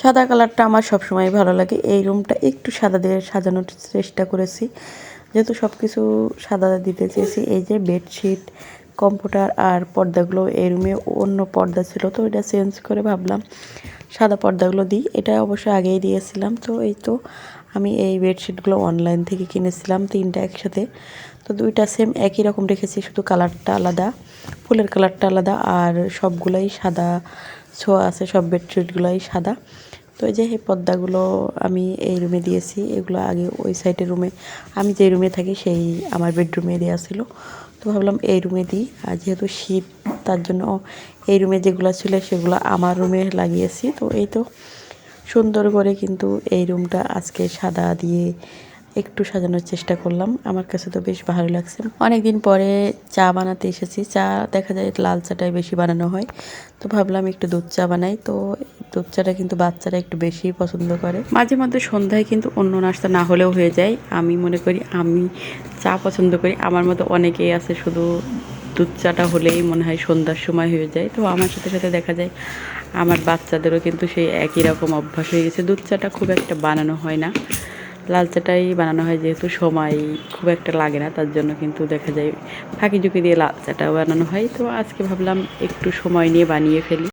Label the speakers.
Speaker 1: সাদা কালারটা আমার সবসময় ভালো লাগে। এই রুমটা একটু সাদা দিয়ে সাজানোর চেষ্টা করেছি, যেহেতু সব কিছু সাদা দিতে চেয়েছি। এই যে বেডশিট, কম্পিউটার আর পর্দাগুলো এই রুমে অন্য পর্দা ছিল, তো এটা চেঞ্জ করে ভাবলাম সাদা পর্দাগুলো দিই। এটা অবশ্য আগেই দিয়েছিলাম। তো এই তো আমি এই বেডশিটগুলো অনলাইন থেকে কিনেছিলাম 3টা একসাথে। তো 2টা সেম একই রকম রেখেছি, শুধু কালারটা আলাদা, ফুলের কালারটা আলাদা, আর সবগুলাই সাদা ছোঁয়া আছে, সব বেডশিটগুলাই সাদা। তো এই যে এই পর্দাগুলো আমি এই রুমে দিয়েছি, এগুলো আগে ওই সাইডের রুমে, আমি যে রুমে থাকি সেই আমার বেডরুমে দেওয়া ছিল। তো ভাবলাম এই রুমে দিই, আর যেহেতু শীত তার জন্য এই রুমে যেগুলো ছিল সেগুলো আমার রুমে লাগিয়েছি। তো এই তো সুন্দর করে কিন্তু এই রুমটা আজকে সাদা দিয়ে একটু সাজানোর চেষ্টা করলাম। আমার কাছে তো বেশ ভালো লাগছে। অনেকদিন পরে চা বানাতে এসেছি। চা দেখা যায় লাল চাটাই বেশি বানানো হয়, তো ভাবলাম একটু দুধ চা বানাই। তো দুধ চাটা কিন্তু বাচ্চারা একটু বেশি পছন্দ করে। মাঝে মধ্যে সন্ধ্যায় কিন্তু অন্য নাস্তা না হলেও হয়ে যায়। আমি মনে করি আমি চা পছন্দ করি, আমার মতো অনেকেই আছে শুধু দুধ চাটা হলেই মনে হয় সন্ধ্যার সময় হয়ে যায়। তো আমার সাথে সাথে দেখা যায় আমার বাচ্চাদেরও কিন্তু সেই একই রকম অভ্যাস হয়ে গেছে। দুধ চাটা খুব একটা বানানো হয় না, লাল চাটাই বানানো হয়, যেহেতু সময় খুব একটা লাগে না তার জন্য কিন্তু দেখা যায় ফাঁকি ঝুঁকি দিয়ে লাল চাটাও বানানো হয়। তো আজকে ভাবলাম একটু সময় নিয়ে বানিয়ে ফেলি।